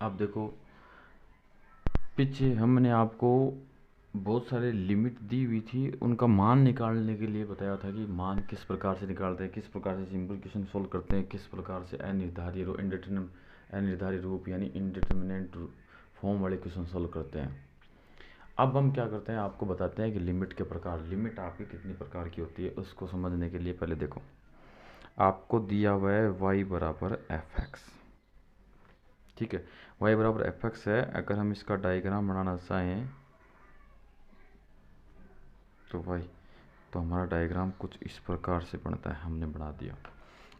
अब देखो, पीछे हमने आपको बहुत सारे लिमिट दी हुई थी, उनका मान निकालने के लिए बताया था कि मान किस प्रकार से निकालते हैं, किस प्रकार से सिंपल क्वेश्चन सोल्व करते हैं, किस प्रकार से अनिर्धारित रूप यानी इनडिटर्मिनेंट फॉर्म वाले क्वेश्चन सोल्व करते हैं। अब हम क्या करते हैं, आपको बताते हैं कि लिमिट के प्रकार, लिमिट आपकी कितनी प्रकार की होती है उसको समझने के लिए पहले देखो, आपको दिया हुआ है y बराबर एफ एक्स। ठीक है, y बराबर एफ एक्स है। अगर हम इसका डायग्राम बनाना चाहें तो तो हमारा डायग्राम कुछ इस प्रकार से बनता है, हमने बना दिया।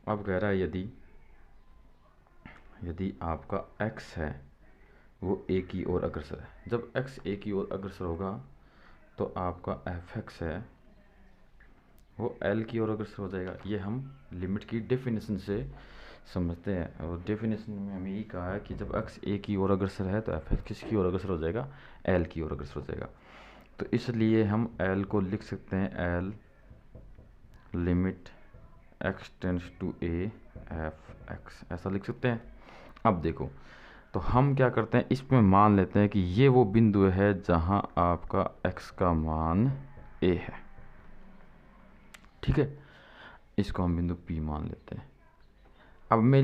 अब कह रहा है यदि यदि आपका x है वो a की ओर अग्रसर है, जब x a की ओर अग्रसर होगा तो आपका एफ एक्स है वो l की ओर अग्रसर हो जाएगा। ये हम लिमिट की डेफिनेशन से समझते हैं, और डेफिनेशन में हमें यही कहा है कि जब x a की ओर अग्रसर है तो एफ एक्स किसकी ओर अग्रसर हो जाएगा, l की ओर अग्रसर हो जाएगा। तो इसलिए हम l को लिख सकते हैं l limit x tends to a f x, ऐसा लिख सकते हैं। अब देखो, तो हम क्या करते हैं, इसमें मान लेते हैं कि ये वो बिंदु है जहां आपका x का मान a है। ठीक है, इसको हम बिंदु P मान लेते हैं। अब मैं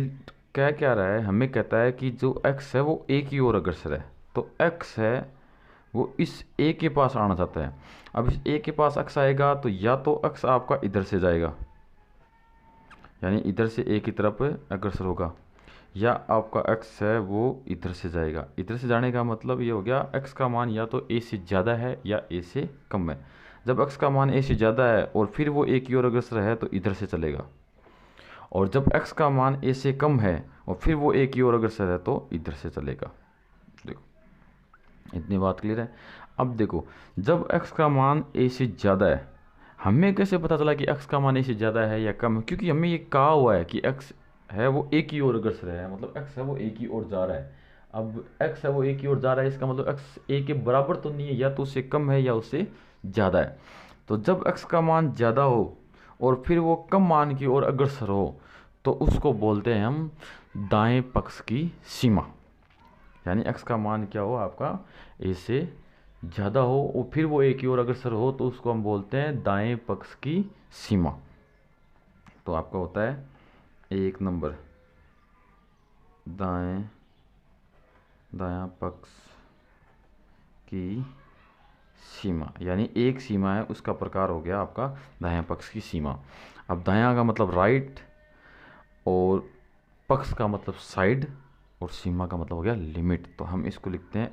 कह क्या रहा है, हमें कहता है कि जो x है वो a की ओर अग्रसर है, तो x है वो इस a के पास आना चाहता है। अब इस a के पास x आएगा तो या तो x आपका इधर से जाएगा, यानी इधर से a की तरफ अग्रसर होगा, या आपका x है वो इधर से जाएगा। इधर से जाने का मतलब ये हो गया x का मान या तो a से ज़्यादा है या a से कम है। जब x का मान a से ज़्यादा है और फिर वो a की ओर अग्रसर है तो इधर से चलेगा, और जब x का मान a से कम है और फिर वो a की ओर अग्रसर है तो इधर से चलेगा। देखो, इतनी बात क्लियर है। अब देखो, जब x का मान a से ज़्यादा है, हमें कैसे पता चला कि x का मान a से ज़्यादा है या कम है, क्योंकि हमें ये कहा हुआ है कि x है वो a की ओर अग्रसर है, मतलब x है वो a की ओर जा रहा है। अब x है वो a की ओर जा रहा है, इसका मतलब x a के बराबर तो नहीं है, या तो उससे कम है या उससे ज़्यादा है। तो जब x का मान ज़्यादा हो और फिर वो कम मान की ओर अग्रसर हो तो उसको बोलते हैं हम दाएं पक्ष की सीमा। यानी x का मान क्या हो आपका a से ज़्यादा हो और फिर वो a की ओर अग्रसर हो तो उसको हम बोलते हैं दाएं पक्ष की सीमा। तो आपका होता है 1 नंबर दायां पक्ष की सीमा, यानी एक सीमा है उसका प्रकार हो गया आपका दायां पक्ष की सीमा। अब दायां का मतलब राइट, और पक्ष का मतलब साइड, और सीमा का मतलब हो गया लिमिट। तो हम इसको लिखते हैं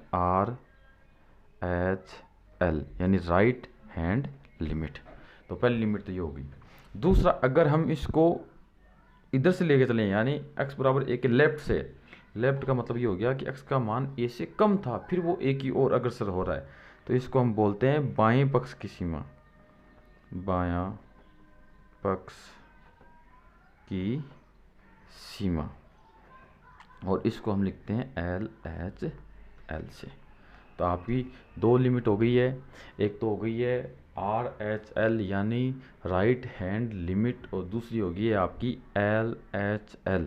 RHL, यानी राइट हैंड लिमिट। तो पहली लिमिट तो ये होगी। दूसरा, अगर हम इसको इधर से लेके चलें, यानी x बराबर a के लेफ्ट से, लेफ्ट का मतलब ये हो गया कि x का मान a से कम था फिर वो a की ओर अग्रसर हो रहा है, तो इसको हम बोलते हैं बाएं पक्ष की सीमा, बायां पक्ष की सीमा। और इसको हम लिखते हैं LHL से। तो आपकी दो लिमिट हो गई है, एक तो हो गई है RHL यानी राइट हैंड लिमिट, और दूसरी होगी है आपकी LHL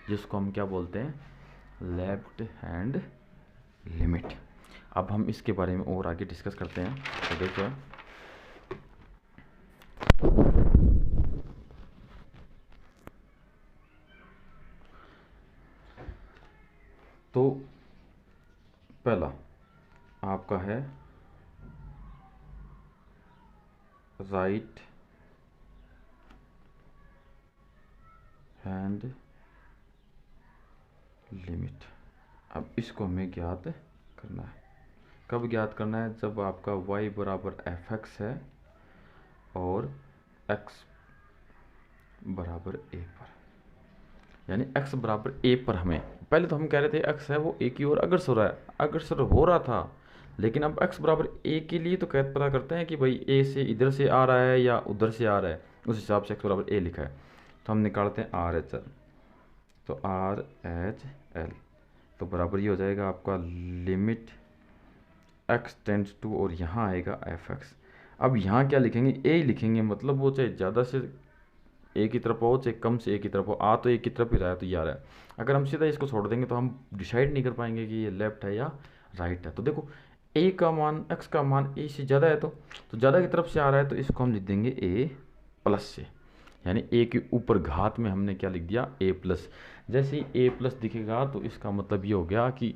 जिसको हम क्या बोलते हैं, लेफ्ट हैंड लिमिट। अब हम इसके बारे में और आगे डिस्कस करते हैं। तो देखो, तो पहला आपका है राइट हैंड लिमिट। अब इसको हमें ज्ञात करना है। कब ज्ञात करना है, जब आपका y बराबर एफ एक्स है और x बराबर a पर, यानी x बराबर a पर हमें, पहले तो हम कह रहे थे x है वो a की ओर अग्रसर हो रहा है, अग्रसर हो रहा था, लेकिन अब x बराबर a के लिए तो कैसे पता करते हैं कि भाई a से इधर से आ रहा है या उधर से आ रहा है, उस हिसाब से x बराबर a लिखा है। तो हम निकालते हैं RHL, तो RHL तो बराबर ये हो जाएगा आपका लिमिट x टेंड्स टू, और यहाँ आएगा एफ एक्स। अब यहाँ क्या लिखेंगे, a लिखेंगे, मतलब वो चाहे ज़्यादा से ए की तरफ हो, चाहे कम से ए की तरफ हो, आ तो ए की तरफ ही रहा है, तो ये आ रहा है। अगर हम सीधा इसको छोड़ देंगे तो हम डिसाइड नहीं कर पाएंगे कि ये लेफ्ट है या राइट है। तो देखो ए का मान, एक्स का मान ए से ज़्यादा है, तो ज़्यादा की तरफ से आ रहा है, तो इसको हम लिख देंगे ए प्लस से, यानी ए के ऊपर घात में हमने क्या लिख दिया, ए प्लस। जैसे ही ए प्लस दिखेगा तो इसका मतलब ये हो गया कि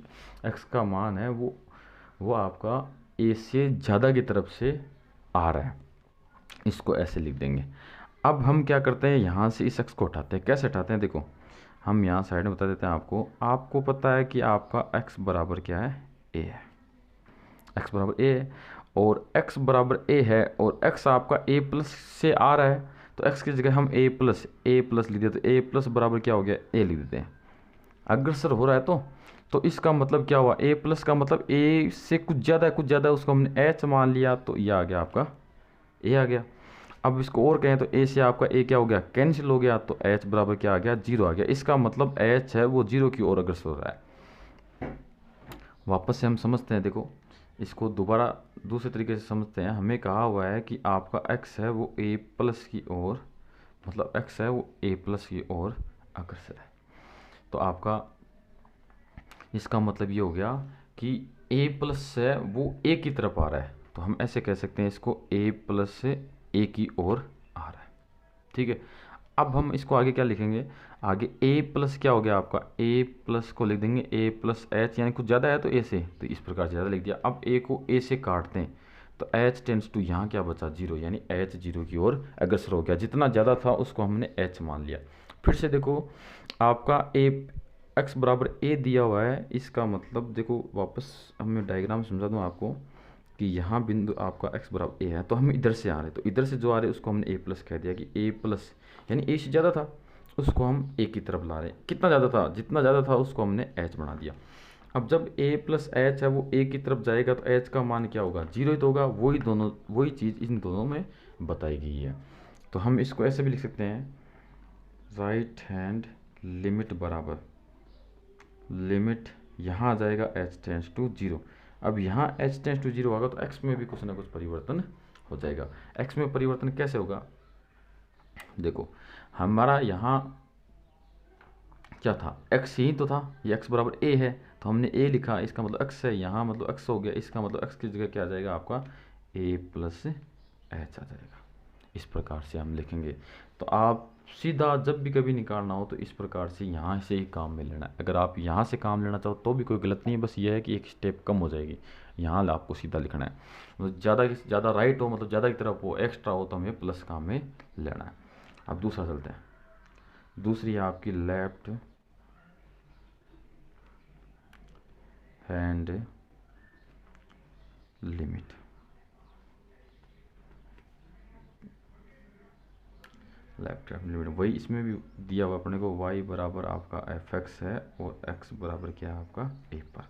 एक्स का मान है वो आपका ए से ज़्यादा की तरफ से आ रहा है, इसको ऐसे लिख देंगे। अब हम क्या करते हैं, यहाँ से इस एक्स को हटाते हैं। कैसे हटाते हैं, देखो हम यहाँ साइड में बता देते हैं आपको पता है कि आपका एक्स बराबर क्या है, ए है, एक्स बराबर ए है, और एक्स बराबर ए है, और एक्स आपका ए प्लस से आ रहा है, तो एक्स की जगह हम ए प्लस लिख देते, तो ए प्लस बराबर क्या हो गया, ए लिख देते हैं। अग्रसर हो रहा है तो इसका मतलब क्या हुआ, ए प्लस का मतलब ए से कुछ ज़्यादा उसको हमने एच मान लिया, तो ये आ गया आपका ए आ गया। अब इसको और कहें तो ए से आपका ए क्या हो गया, कैंसिल हो गया, तो एच बराबर क्या आ गया, जीरो आ गया। इसका मतलब एच है वो जीरो की ओर अग्रसर हो रहा है। वापस से हम समझते हैं, देखो इसको दोबारा दूसरे तरीके से समझते हैं। हमें कहा हुआ है कि आपका एक्स है वो ए प्लस की ओर, मतलब एक्स है वो ए प्लस की ओर अग्रसर है। तो आपका इसका मतलब ये हो गया कि ए प्लस से वो ए की तरफ आ रहा है, तो हम ऐसे कह सकते हैं इसको ए प्लस से ए की ओर आ रहा है, ठीक है। अब हम इसको आगे क्या लिखेंगे, आगे ए प्लस क्या हो गया आपका, ए प्लस को लिख देंगे ए प्लस एच, यानी कुछ ज़्यादा है तो ए से, तो इस प्रकार से ज़्यादा लिख दिया। अब ए को ए से काटते हैं तो एच टेंस टू यहाँ क्या बचा, जीरो, यानी एच जीरो की ओर अग्रसर हो गया। जितना ज़्यादा था उसको हमने एच मान लिया। फिर से देखो आपका ए एक्स बराबर ए दिया हुआ है, इसका मतलब देखो वापस मैं डायग्राम समझा दूँ आपको कि यहाँ बिंदु आपका x बराबर ए है, तो हम इधर से आ रहे हैं, तो इधर से जो आ रहे हैं उसको हमने ए प्लस कह दिया कि ए प्लस, यानी ए से ज़्यादा था उसको हम ए की तरफ ला रहे हैं। कितना ज़्यादा था, जितना ज़्यादा था उसको हमने एच बना दिया। अब जब ए प्लस एच है वो ए की तरफ जाएगा तो एच का मान क्या होगा, जीरो ही तो होगा। वही चीज़ इन दोनों में बताई गई है। तो हम इसको ऐसे भी लिख सकते हैं, राइट हैंड लिमिट बराबर लिमिट, यहाँ आ जाएगा एच टेंस टू जीरो। अब यहाँ एच टेंस टू जीरो होगा तो एक्स में भी कुछ ना कुछ परिवर्तन हो जाएगा। एक्स में परिवर्तन कैसे होगा, देखो हमारा यहाँ क्या था, एक्स ही तो था, ये एक्स बराबर ए है, तो हमने ए लिखा, इसका मतलब एक्स है, यहाँ मतलब एक्स हो गया, इसका मतलब एक्स की जगह क्या आ जाएगा आपका ए प्लस एच आ जाएगा। इस प्रकार से हम लिखेंगे। तो आप सीधा जब भी कभी निकालना हो तो इस प्रकार से यहाँ से ही काम में लेना है। अगर आप यहाँ से काम लेना चाहो तो भी कोई गलत नहीं है, बस ये है कि एक स्टेप कम हो जाएगी। यहाँ आपको सीधा लिखना है, मतलब ज़्यादा से ज़्यादा राइट हो, मतलब ज़्यादा की तरफ हो, एक्स्ट्रा हो तो हमें प्लस काम में लेना है। अब दूसरा चलते हैं। दूसरी है आपकी left hand limit. Left hand limit वही इसमें भी दिया हुआ अपने को, y बराबर आपका एफ एक्स है और x बराबर क्या है आपका a पर।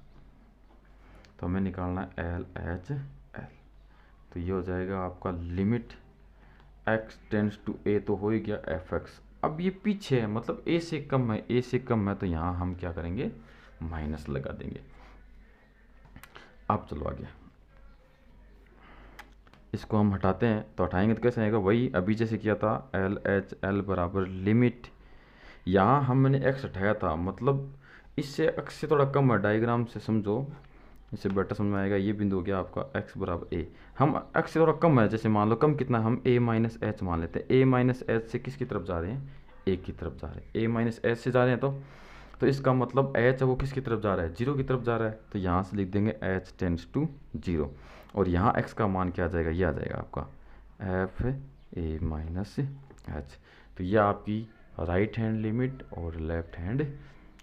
तो हमें निकालना है एल एच एल, तो ये हो जाएगा आपका limit x tends to a, तो हो ही गया एफ एक्स। अब ये पीछे है, मतलब a से कम है, a से कम है, तो यहाँ हम क्या करेंगे, माइनस लगा देंगे। अब चलो आगे, इसको हम हटाते हैं, तो हटाएंगे तो कैसे आएगा, वही अभी जैसे किया था, एल एच एल बराबर लिमिट, यहाँ हमने एक्स हटाया था, मतलब इससे एक्स से थोड़ा कम है, डायग्राम से समझो इससे बेटर समझ में आएगा। ये बिंदु हो गया आपका एक्स बराबर ए, हम एक्स से थोड़ा कम है, जैसे मान लो कम कितना, हम ए माइनस एच मान लेते हैं। ए माइनस एच से किसकी तरफ जा रहे हैं, ए की तरफ जा रहे हैं, ए माइनस एच से जा रहे हैं, तो इसका मतलब एच है वो किसकी तरफ जा रहा है, जीरो की तरफ जा रहा है, तो यहाँ से लिख देंगे एच टेंस टू जीरो, और यहाँ एक्स का मान क्या आ जाएगा, ये आ जाएगा आपका एफ ए माइनस एच। तो यह आपकी राइट हैंड लिमिट और लेफ्ट हैंड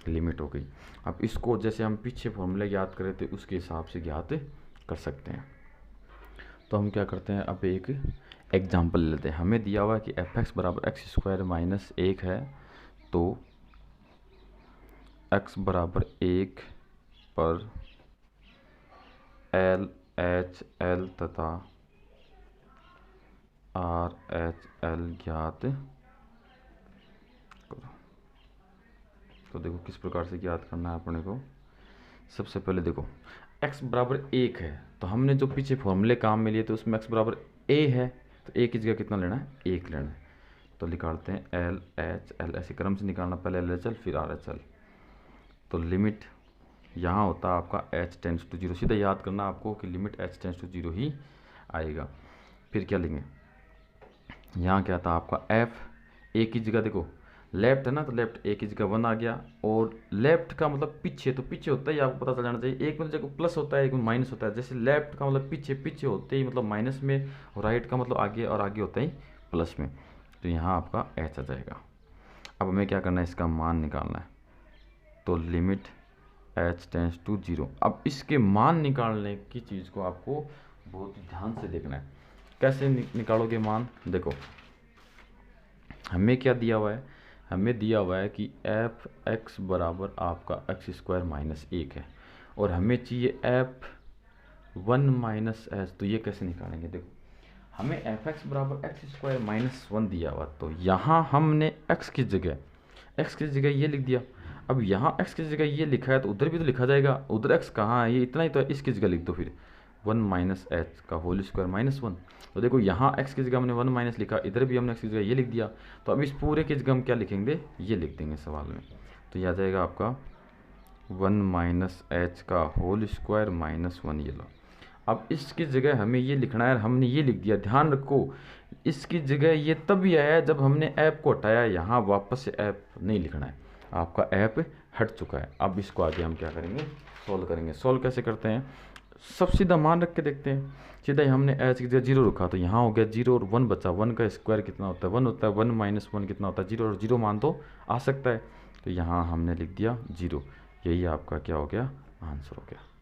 लिमिट हो गई। अब इसको जैसे हम पीछे फॉर्मूला याद करें थे उसके हिसाब से ज्ञात कर सकते हैं। तो हम क्या करते हैं, अब एक एग्जांपल लेते हैं। हमें दिया हुआ है कि एफ एक्स बराबर एक्स स्क्वायर माइनस एक है, तो एक्स बराबर एक पर एल एच एल तथा आर एच एल ज्ञात करो। तो देखो किस प्रकार से ज्ञात करना है अपने को। सबसे पहले देखो x बराबर एक है, तो हमने जो पीछे फॉर्मूले काम में लिए थे उसमें x बराबर a है, तो a की जगह कितना लेना है, एक लेना है। तो निकालते हैं एल एच एल, ऐसे क्रम से निकालना, पहले एल एच एल फिर आर एच एल। तो लिमिट यहाँ होता है आपका एच टेंस टू जीरो, सीधा याद करना आपको कि limit H tends to zero ही आएगा। फिर क्या लेंगे, यहाँ क्या था आपका एफ, ए की जगह देखो लेफ्ट है ना, तो लेफ्ट ए की जगह 1 आ गया, और लेफ्ट का मतलब पीछे, तो पीछे होता ही आपको पता चल जाना चाहिए, एक में जगह प्लस होता है एक में माइनस होता है, जैसे लेफ्ट का मतलब पीछे, पीछे होते ही मतलब माइनस में, और राइट का मतलब आगे, और आगे होता ही प्लस में, तो यहाँ आपका एच आ जाएगा। अब हमें क्या करना है, इसका मान निकालना है, तो limit H tends to zero. अब इसके मान निकालने की चीज़ को आपको बहुत ध्यान से देखना है। कैसे निकालोगे मान, देखो हमें क्या दिया हुआ है, हमें दिया हुआ है कि एफ एक्स बराबर आपका एक्स स्क्वायर माइनस 1 है, और हमें चाहिए एफ 1 माइनस एच। तो ये कैसे निकालेंगे, देखो हमें एफ एक्स बराबर एक्स स्क्वायर माइनस 1 दिया हुआ, तो यहाँ हमने एक्स की जगह ये लिख दिया। अब यहाँ एक्स की जगह ये लिखा है, तो उधर भी तो लिखा जाएगा, उधर एक्स कहाँ है, ये इतना ही तो है, इसकी जगह लिख दो फिर 1 माइनस एच का होल स्क्वायर माइनस 1। तो देखो यहाँ एक्स की जगह हमने 1 माइनस लिखा, इधर भी हमने एक्स की जगह ये लिख दिया, तो अब इस पूरे की जगह हम क्या लिखेंगे, ये लिख देंगे सवाल में। तो यह आ जाएगा आपका 1 माइनस एच का होल स्क्वायर माइनस 1, ये लो। अब इसकी जगह हमें ये लिखना है, हमने ये लिख दिया, ध्यान रखो इसकी जगह ये तभी आया जब हमने ऐप को हटाया, यहाँ वापस से ऐप नहीं लिखना है, आपका ऐप हट चुका है। अब इसको आगे हम क्या करेंगे, सॉल्व करेंगे। सॉल्व कैसे करते हैं, सब सीधा मान रख के देखते हैं। सीधा ही हमने एच की जगह 0 रखा, तो यहाँ हो गया 0 और 1 बचा, 1 का स्क्वायर कितना होता है 1 होता है, 1 माइनस 1 कितना होता है 0, और 0 मान तो आ सकता है, तो यहाँ हमने लिख दिया 0। यही आपका क्या हो गया, आंसर हो गया।